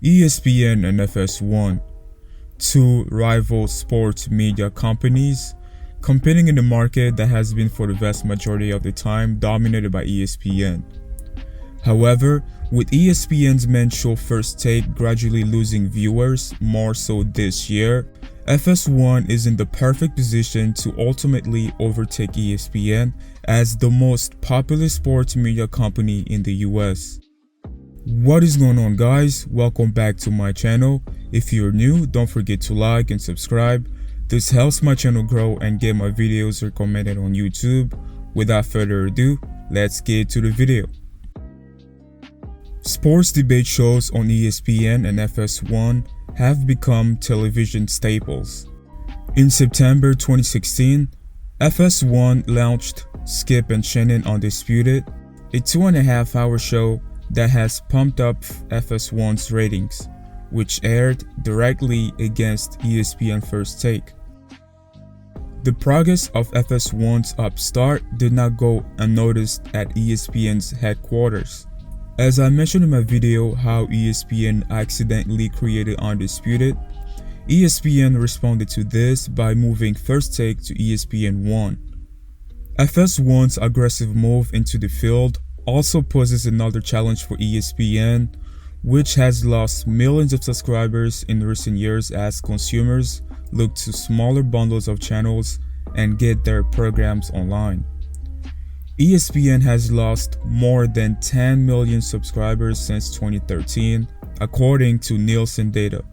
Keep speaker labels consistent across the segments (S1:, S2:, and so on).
S1: ESPN and FS1, two rival sports media companies competing in the market that has been for the vast majority of the time dominated by ESPN. However, with ESPN's main show First Take gradually losing viewers more so this year, FS1 is in the perfect position to ultimately overtake ESPN as the most popular sports media company in the US. What is going on, guys? Welcome back to my channel. If you're new, don't forget to like and subscribe. This helps my channel grow and get my videos recommended on YouTube. Without further ado, let's get to the video. Sports debate shows on ESPN and FS1 have become television staples. In September 2016, FS1 launched Skip and Shannon Undisputed, a 2.5-hour show that has pumped up FS1's ratings, which aired directly against ESPN First Take. The progress of FS1's upstart did not go unnoticed at ESPN's headquarters. As I mentioned in my video how ESPN accidentally created Undisputed, ESPN responded to this by moving First Take to ESPN1. FS1's aggressive move into the field also poses another challenge for ESPN, which has lost millions of subscribers in recent years as consumers look to smaller bundles of channels and get their programs online. ESPN has lost more than 10 million subscribers since 2013, according to Nielsen data.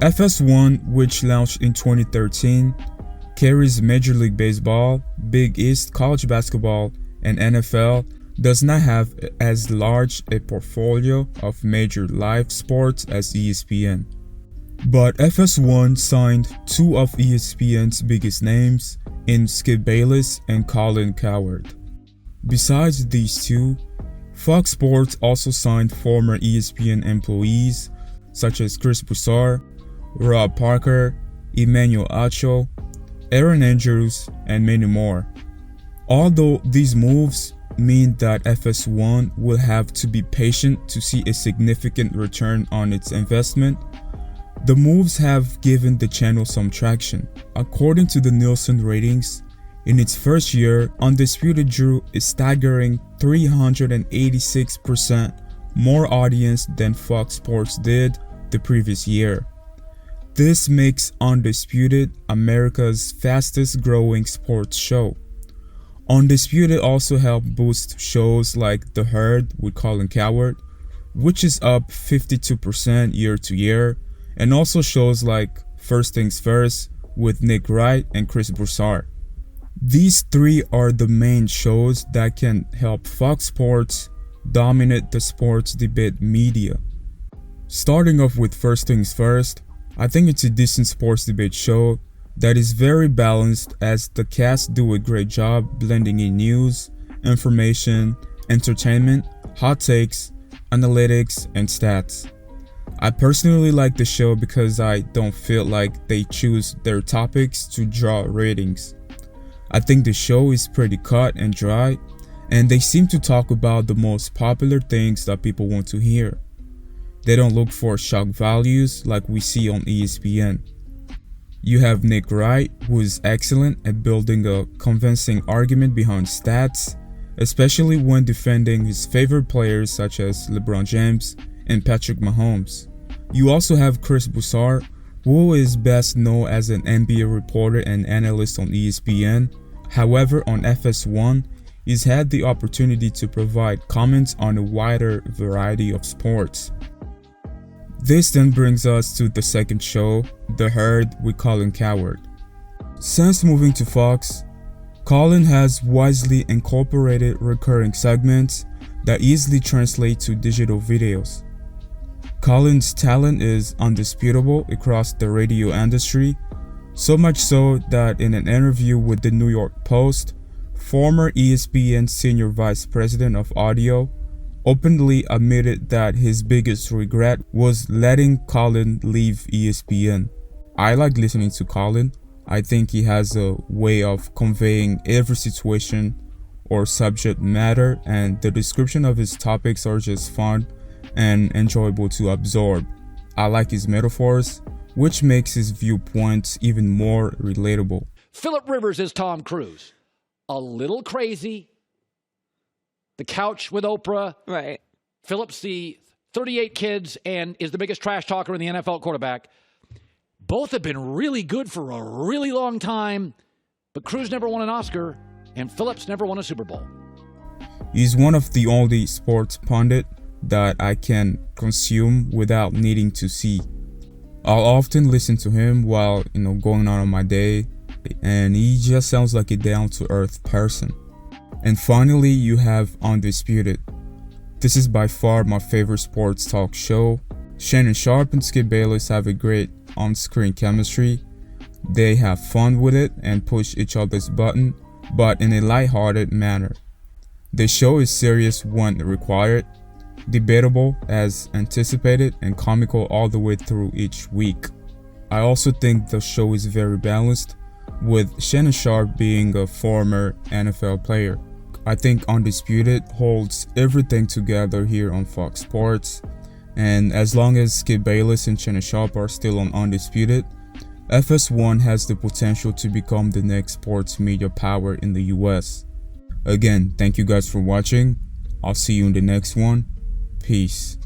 S1: FS1, which launched in 2013, carries Major League Baseball, Big East college basketball, and NFL, does not have as large a portfolio of major live sports as ESPN. But FS1 signed two of ESPN's biggest names in Skip Bayless and Colin Cowherd. Besides these two, Fox Sports also signed former ESPN employees such as Chris Broussard, Rob Parker, Emmanuel Acho, Aaron Andrews, and many more. Although these moves mean that FS1 will have to be patient to see a significant return on its investment, the moves have given the channel some traction. According to the Nielsen ratings, in its first year, Undisputed drew a staggering 386% more audience than Fox Sports did the previous year. This makes Undisputed America's fastest growing sports show. Undisputed also helped boost shows like The Herd with Colin Cowherd, which is up 52% year to year, and also shows like First Things First with Nick Wright and Chris Broussard. These three are the main shows that can help Fox Sports dominate the sports debate media. Starting off with First Things First, I think it's a decent sports debate show that is very balanced as the cast do a great job blending in news, information, entertainment, hot takes, analytics, and stats. I personally like the show because I don't feel like they choose their topics to draw ratings. I think the show is pretty cut and dry, and they seem to talk about the most popular things that people want to hear. They don't look for shock values like we see on ESPN. You have Nick Wright, who is excellent at building a convincing argument behind stats, especially when defending his favorite players such as Lebron James and Patrick Mahomes. You also have Chris Broussard, who is best known as an NBA reporter and analyst on ESPN. However, on FS1, he's had the opportunity to provide comments on a wider variety of sports. This then brings us to the second show, The Herd with Colin Cowherd. Since moving to Fox, Colin has wisely incorporated recurring segments that easily translate to digital videos. Colin's talent is undisputable across the radio industry, so much so that in an interview with the New York Post, former ESPN Senior Vice President of Audio openly admitted that his biggest regret was letting Colin leave ESPN. I like listening to Colin. I think he has a way of conveying every situation or subject matter, and the description of his topics are just fun and enjoyable to absorb. I like his metaphors, which makes his viewpoints even more relatable.
S2: Philip Rivers is Tom Cruise. A little crazy. The couch with Oprah.
S3: Right.
S2: Philip's the 38 kids and is the biggest trash talker in the NFL quarterback. Both have been really good for a really long time, but Cruise never won an Oscar, and Phillips never won a Super Bowl.
S1: He's one of the only sports pundit that I can consume without needing to see. I'll often listen to him while, going on my day, and he just sounds like a down-to-earth person. And finally, you have Undisputed. This is by far my favorite sports talk show. Shannon Sharpe and Skip Bayless have a great on-screen chemistry. They have fun with it and push each other's button, but in a lighthearted manner. The show is serious when required, debatable as anticipated, and comical all the way through each week. I also think the show is very balanced, with Shannon Sharpe being a former NFL player. I think Undisputed holds everything together here on Fox Sports, and as long as Skip Bayless and Shannon Sharpe are still on Undisputed, FS1 has the potential to become the next sports media power in the US. Again, thank you guys for watching. I'll see you in the next one. Peace.